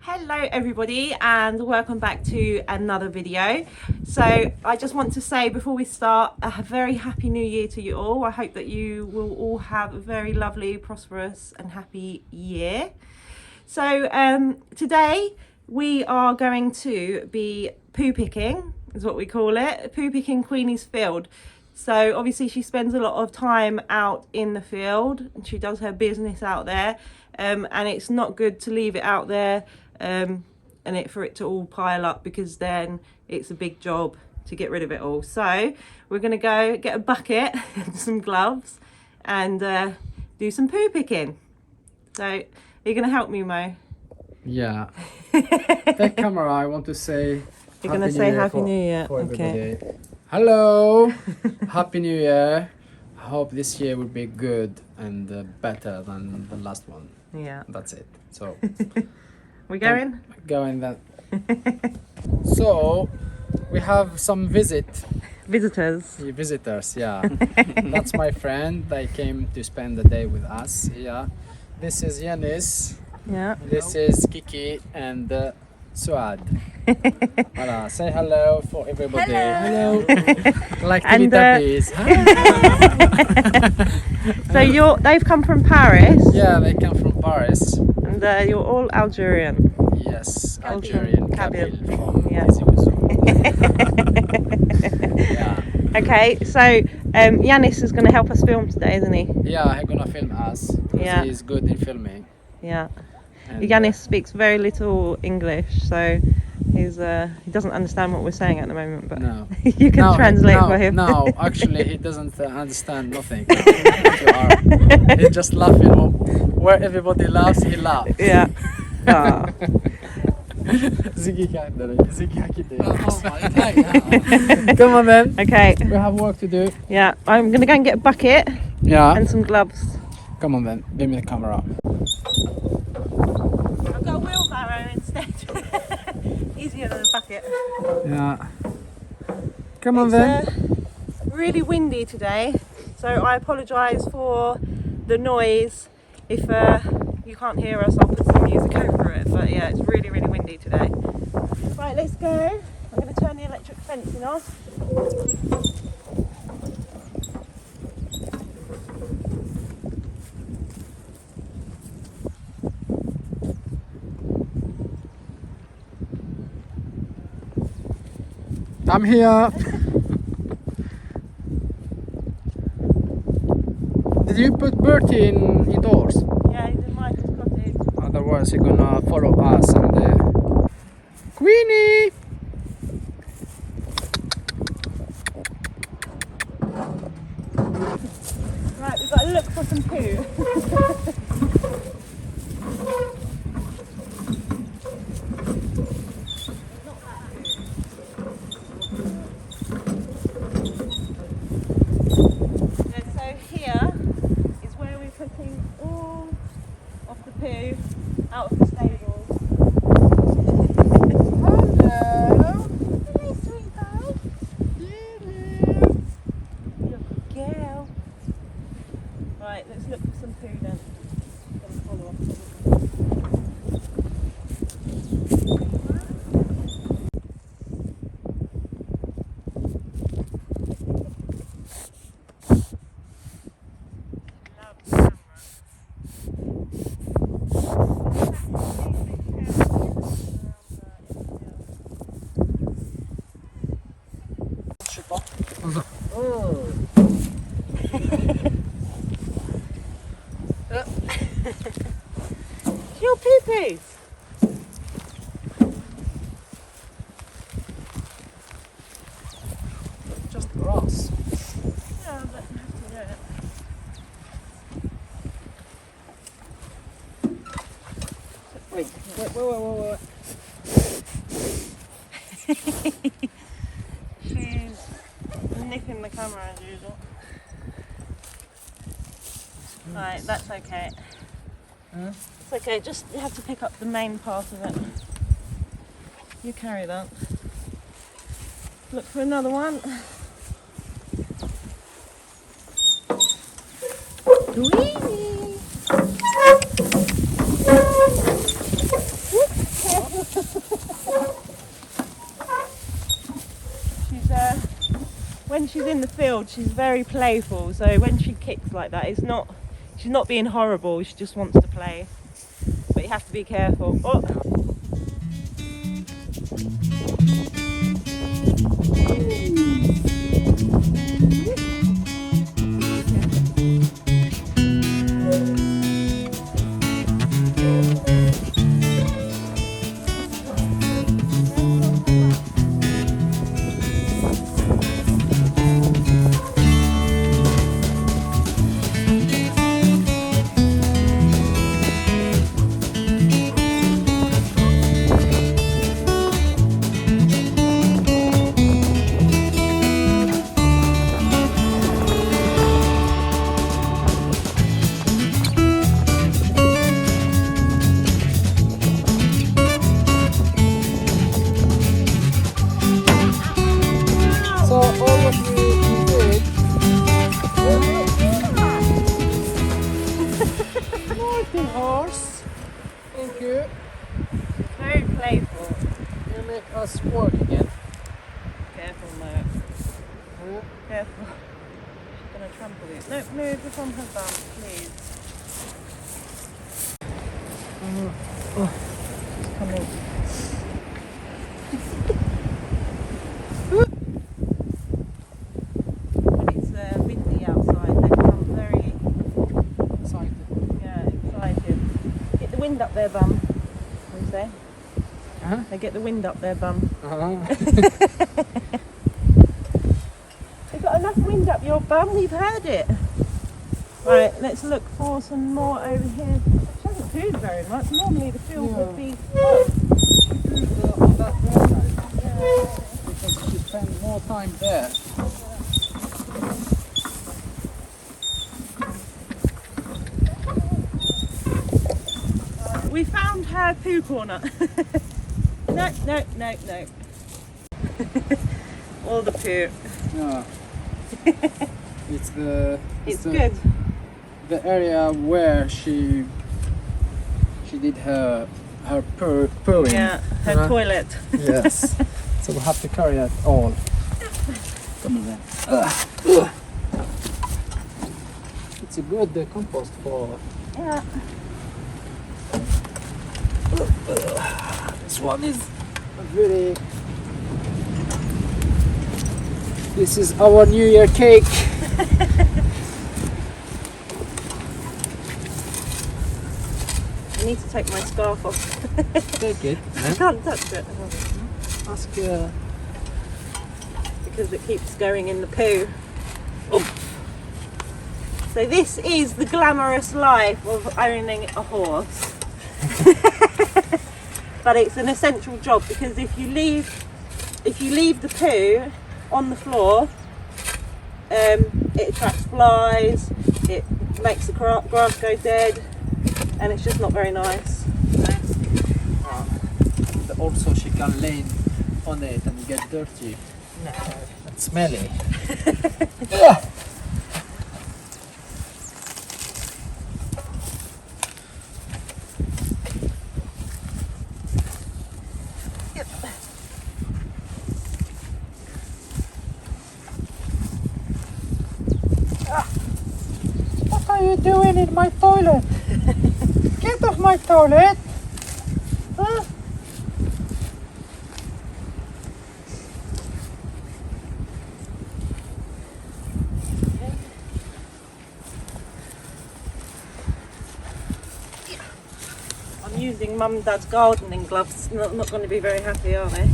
Hello everybody and welcome back to another video. So I just want to say before we start a very happy new year to you all. I hope that you will all have a very lovely, prosperous and happy year. So today we are going to be poo picking, is what we call it, poo picking Queenie's field. So obviously she spends a lot of time out in the field and she does her business out there, and it's not good to leave it out there and for it to all pile up, because then it's a big job to get rid of it all. So we're going to go get a bucket and some gloves and do some poo picking. So are you going to help me, Mo? Yeah. Take camera. I want to say you're going to say Happy New Year. Okay. Hello. Happy New Year. I hope this year will be good and better than the last one. Yeah. That's it. So we going? Going then. So we have some visitors. Visitors, yeah. That's my friend. They came to spend the day with us. Yeah. This is Yanis. Yeah. This is Kiki and Suad. Voilà. Say hello for everybody. Hello. Like and, please. So they've come from Paris. Yeah, they come from Paris. And you're all Algerian. Yes, Algerian. Kabyle from yeah. Yeah. Okay, so Yanis is going to help us film today, isn't he? Yeah, he's going to film us. Yeah. He's good in filming. Yeah. And, Yanis speaks very little English, so he doesn't understand what we're saying at the moment, but no. you can translate for him. No, actually he doesn't understand nothing. He's just laughing. Where everybody laughs, he laughs. Yeah. Come on then. Okay. We have work to do. Yeah, I'm going to go and get a bucket and some gloves. Come on then, give me the camera. I've got a wheelbarrow instead. Easier than a bucket. Yeah. Come on then. It's really windy today, so I apologise for the noise. If you can't hear us, I'll put some music over it. But yeah, it's really, really windy today. Right, let's go. I'm going to turn the electric fencing off. I'm here. Did you put Bertie indoors? Yeah, he's in Michael's cottage. Otherwise he's gonna follow us and Queenie! Right, we've got to look for some poo. Out of the stables. Hello. Hello, sweetheart. You're a girl. Right, let's look for some poo then. Gonna follow us. Your poo-poos. Just grass. Whoa. She's nipping the camera as usual. Right, that's okay. Huh? It's okay, just you have to pick up the main part of it. You carry that. Look for another one. Queenie! When she's in the field, she's very playful. So when she kicks like that, she's not being horrible. She just wants to play. But you have to be careful. Oh. Thank you. Very playful. You make us work again. Careful, Mo. Careful. She's going to trample you. No, move it from her bum, please. She's coming. When it's windy outside, they become very Excited. excited. Get the wind up their bum, what do you say? Uh-huh. They get the wind up their bum. They've got enough wind up your bum, we've heard it. Right, let's look for some more over here. She hasn't pooed very much. Normally the field would be On that side. Because she spends more time there. We found her poo corner. No. All the poo. Yeah. It's Good. The area where she did her pooing. Yeah, her toilet. Yes. So we'll have to carry that all. Come on then. It's a good compost for. Yeah. This one is really. This is our New Year cake. I need to take my scarf off. Take it. I can't touch it. Ask. Because it keeps going in the poo. Oh. So this is the glamorous life of owning a horse. But it's an essential job because if you leave the poo on the floor, it attracts flies, it makes the grass go dead, and it's just not very nice. Also, she can lay on it and get dirty. No. And smelly. What are you doing in my toilet? Get off my toilet! Huh? I'm using Mum and Dad's gardening gloves. Not going to be very happy, are they?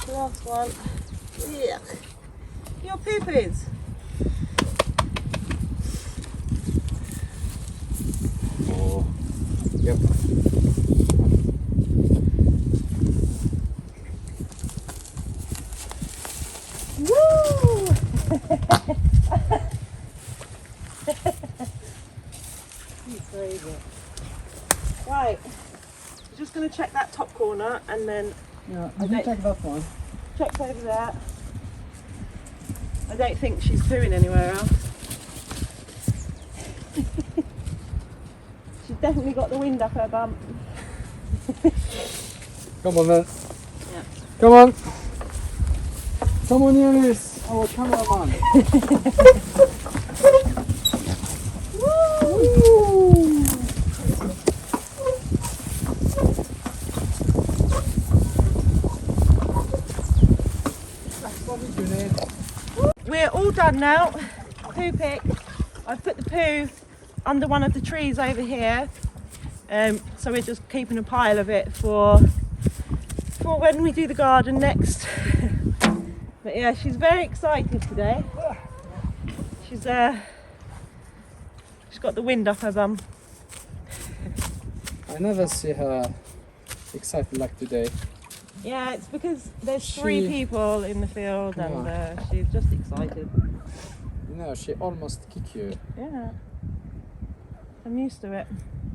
Last one. Yeah. Your poo-poos. Oh, yep. Woo! He's crazy. Right. Just going to check that top corner and then Yeah, I can check that one. check over there. I don't think she's pooing anywhere else. She's definitely got the wind up her bum. Come on then. Yeah. Come on. Come on, Eunice, our cameraman. Woo! We're all done now. Poo pick. I've put the poo under one of the trees over here. So we're just keeping a pile of it for when we do the garden next. But yeah, she's very excited today. She's got the wind up her bum. I never see her excited like today. Yeah, it's because there's three people in the field and she's just excited. You know, she almost kicked you. Yeah, I'm used to it.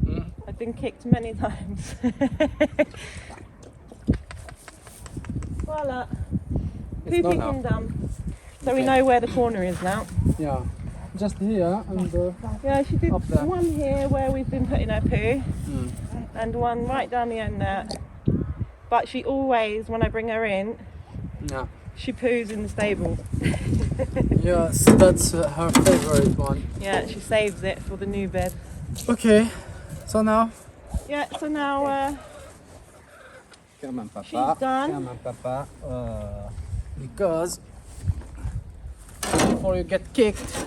Mm. I've been kicked many times. Voila. Poo picking done. So we know where the corner is now. Yeah, just here and Yeah, she did up there. one here where we've been putting her poo, and one right down the end there. But she always, when I bring her in, Yeah. she poos in the stable. Yes, that's her favorite one. Yeah, she saves it for the new bed. Okay, so now. Yeah, so now Come on, Papa. she's done. Come on, Papa. Because before you get kicked.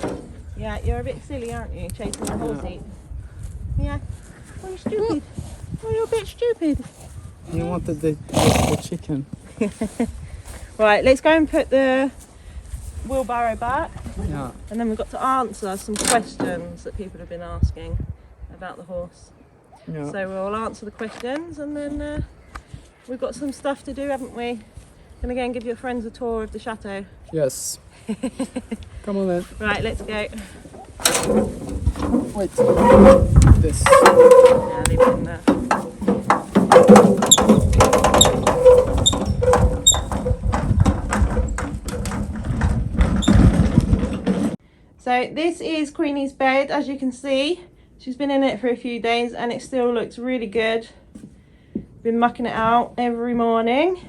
Yeah, you're a bit silly, aren't you, chasing the horse eat? Yeah. Oh, you're stupid. Oh, you're a bit stupid. You wanted the chicken. Right, let's go and put the wheelbarrow back. Yeah. And then we've got to answer some questions that people have been asking about the horse. Yeah. So we'll answer the questions and then we've got some stuff to do, haven't we? Gonna go and give your friends a tour of the chateau. Yes. Come on then. Right, let's go. Wait. This. Yeah, leave it in there. So this is Queenie's bed, as you can see. She's been in it for a few days and it still looks really good. Been mucking it out every morning.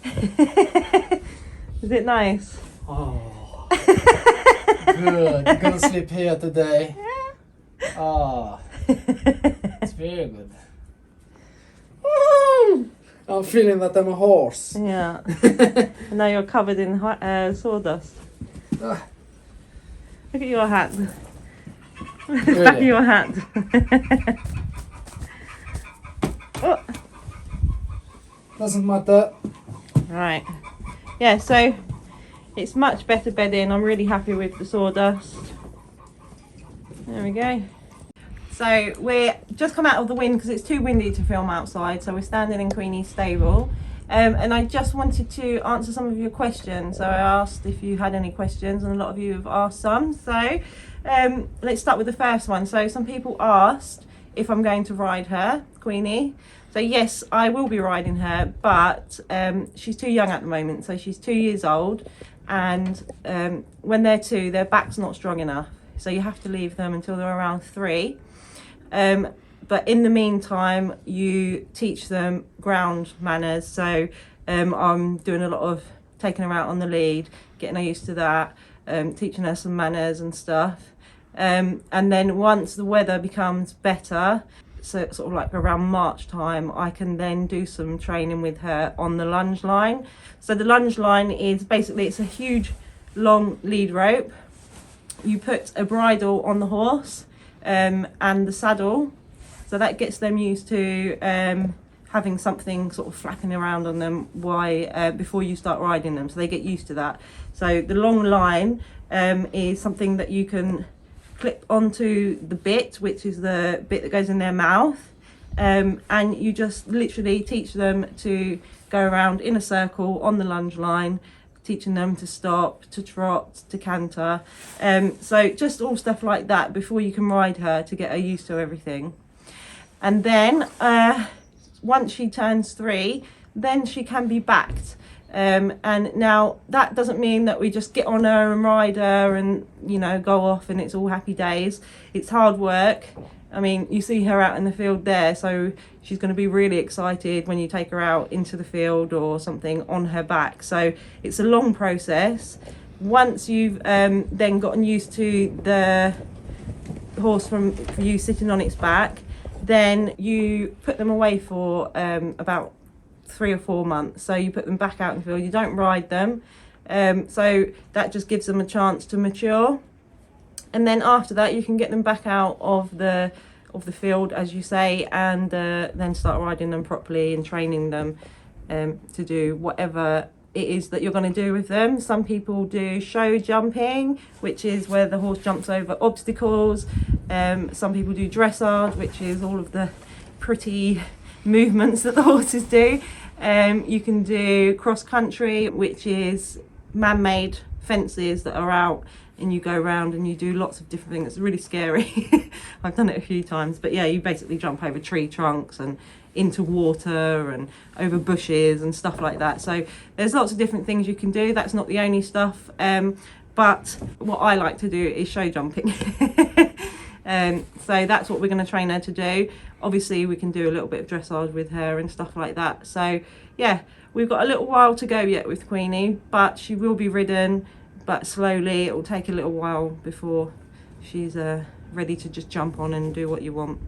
Is it nice? Oh. Good. You're gonna sleep here today. Ah. It's very good. I'm feeling that I'm a horse. Yeah. And now you're covered in sawdust. Look at your hat. Really? Back of your hat. Oh. Doesn't matter. Right. Yeah, so it's much better bedding. I'm really happy with the sawdust. There we go. So we're just come out of the wind because it's too windy to film outside. So we're standing in Queenie's stable. And I just wanted to answer some of your questions. So I asked if you had any questions and a lot of you have asked some. So let's start with the first one. So some people asked if I'm going to ride her, Queenie. So yes, I will be riding her, but she's too young at the moment. So she's 2 years old, and when they're 2, their back's not strong enough. So you have to leave them until they're around 3. But in the meantime, you teach them ground manners. So I'm doing a lot of taking her out on the lead, getting her used to that, teaching her some manners and stuff. And then once the weather becomes better, so it's sort of like around March time, I can then do some training with her on the lunge line. So the lunge line is basically, it's a huge long lead rope. You put a bridle on the horse and the saddle, so that gets them used to having something sort of flapping around on them before you start riding them, so they get used to that. So the long line is something that you can clip onto the bit, which is the bit that goes in their mouth, and you just literally teach them to go around in a circle on the lunge line, teaching them to stop, to trot, to canter. So just all stuff like that before you can ride her, to get her used to everything. And then once she turns 3, then she can be backed. And now that doesn't mean that we just get on her and ride her and, you know, go off and it's all happy days. It's hard work. I mean, you see her out in the field there, so she's going to be really excited when you take her out into the field or something on her back. So it's a long process. Once you've then gotten used to the horse from you sitting on its back, then you put them away for about 3 or 4 months. So you put them back out in the field. You don't ride them. So that just gives them a chance to mature. And then after that, you can get them back out of the field, as you say, and then start riding them properly and training them to do whatever it is that you're going to do with them. Some people do show jumping, which is where the horse jumps over obstacles. Some people do dressage, which is all of the pretty movements that the horses do. You can do cross country, which is man-made fences that are out, and you go around and you do lots of different things. It's really scary. I've done it a few times, but yeah, you basically jump over tree trunks and into water and over bushes and stuff like that. So there's lots of different things you can do. That's not the only stuff, but what I like to do is show jumping. So that's what we're going to train her to do. Obviously we can do a little bit of dressage with her and stuff like that. So yeah, we've got a little while to go yet with Queenie, but she will be ridden, but slowly. It will take a little while before she's ready to just jump on and do what you want.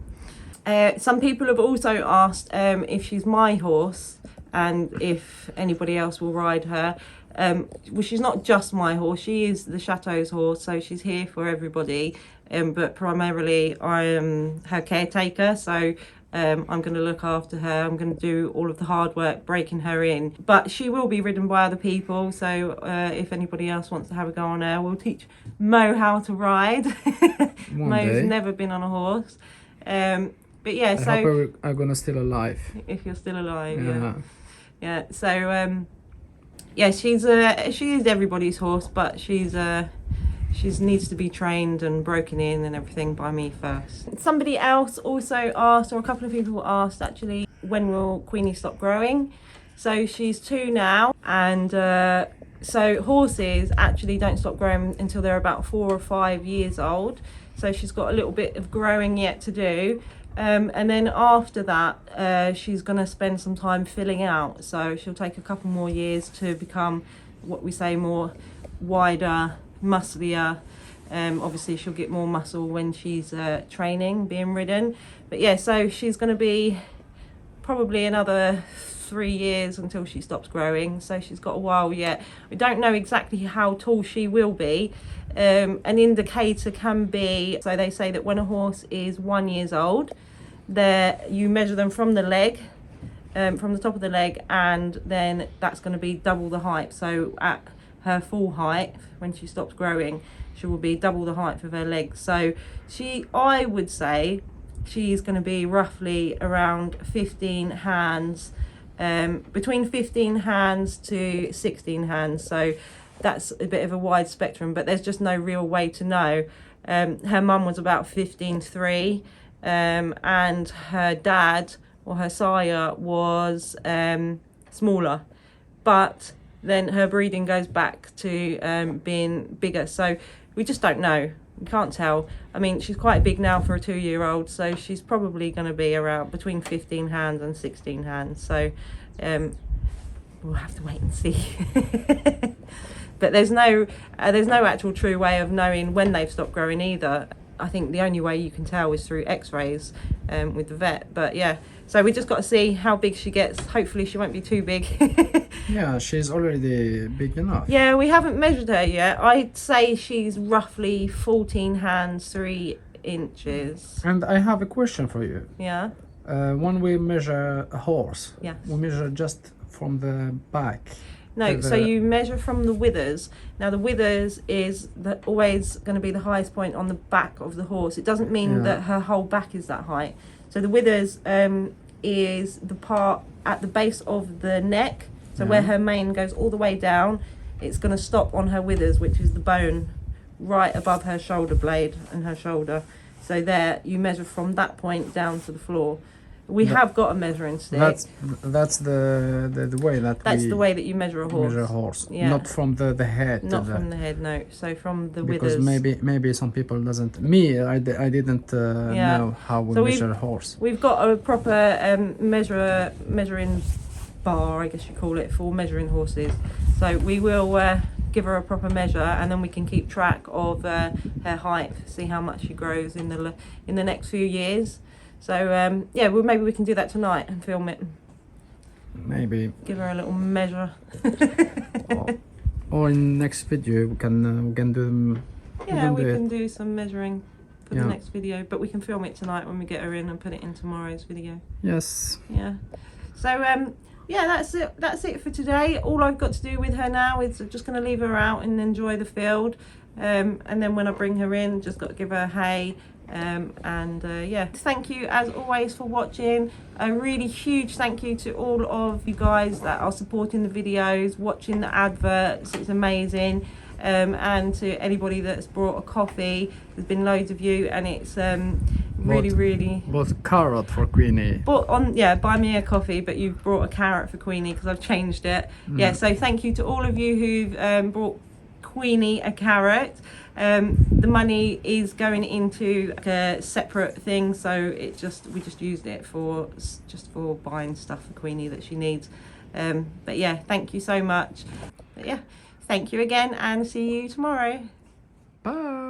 Some people have also asked if she's my horse and if anybody else will ride her. Well, she's not just my horse, she is the Chateau's horse, so she's here for everybody, but primarily I am her caretaker, so I'm going to look after her. I'm going to do all of the hard work breaking her in, but she will be ridden by other people. So if anybody else wants to have a go on her, we'll teach Mo how to ride. Mo's never been on a horse, but yeah, so I hope I'm gonna still alive. If you're still alive, yeah. So yeah, she is everybody's horse, but she needs to be trained and broken in and everything by me first. Somebody else also asked, or a couple of people asked actually, when will Queenie stop growing? So she's 2 now, and so horses actually don't stop growing until they're about 4 or 5 years old. So she's got a little bit of growing yet to do. And then after that, she's going to spend some time filling out. So she'll take a couple more years to become what we say more wider, musclier. Obviously she'll get more muscle when she's training, being ridden. But yeah, so she's going to be probably another 3 years until she stops growing. So she's got a while yet. We don't know exactly how tall she will be. An indicator can be, so they say that when a horse is 1 year old, you measure them from the leg, from the top of the leg, and then that's going to be double the height. So at her full height, when she stops growing, she will be double the height of her legs. So I would say she's going to be roughly around 15 hands, between 15 hands to 16 hands. So that's a bit of a wide spectrum, but there's just no real way to know. Her mum was about 15.3, and her dad or her sire was smaller, but then her breeding goes back to being bigger. So we just don't know. We can't tell. I mean, she's quite big now for a 2-year-old, so she's probably going to be around between 15 hands and 16 hands. So we'll have to wait and see. But there's no actual true way of knowing when they've stopped growing either. I think the only way you can tell is through x-rays with the vet. But yeah, so we just got to see how big she gets. Hopefully she won't be too big. Yeah, she's already big enough. Yeah, we haven't measured her yet. I'd say she's roughly 14 hands 3 inches. And I have a question for you. Yeah. When we measure a horse, Yes. we measure just from the back. No, so you measure from the withers. Now the withers is always going to be the highest point on the back of the horse. It doesn't mean that her whole back is that height. So the withers is the part at the base of the neck. So where her mane goes all the way down, it's going to stop on her withers, which is the bone right above her shoulder blade and her shoulder. So there, you measure from that point down to the floor. We have got a measuring stick. That's the way that That's the way that you measure a horse. Measure a horse, Yeah. not from the head. Not from the head, no. So from the because withers. maybe some people doesn't. Me, I didn't know how we measure a horse. We've got a proper measuring bar, I guess you call it, for measuring horses. So we will give her a proper measure, and then we can keep track of her height, see how much she grows in the next few years. So yeah, well, maybe we can do that tonight and film it. Maybe. Give her a little measure. or in next video we can do. Yeah, we can do some measuring for the next video, but we can film it tonight when we get her in and put it in tomorrow's video. Yes. Yeah. So yeah, that's it for today. All I've got to do with her now is just going to leave her out and enjoy the field, and then when I bring her in, just got to give her hay. Yeah, thank you as always for watching. A really huge thank you to all of you guys that are supporting the videos, watching the adverts. It's amazing. And to anybody that's brought a coffee, there's been loads of you, and it's really bought carrot for Queenie. Buy me a coffee, but you've brought a carrot for Queenie because I've changed it. Yeah, so thank you to all of you who've brought Queenie a carrot. The money is going into a separate thing, so we just used it for buying stuff for Queenie that she needs. But yeah, thank you so much. But yeah, thank you again, and see you tomorrow. Bye.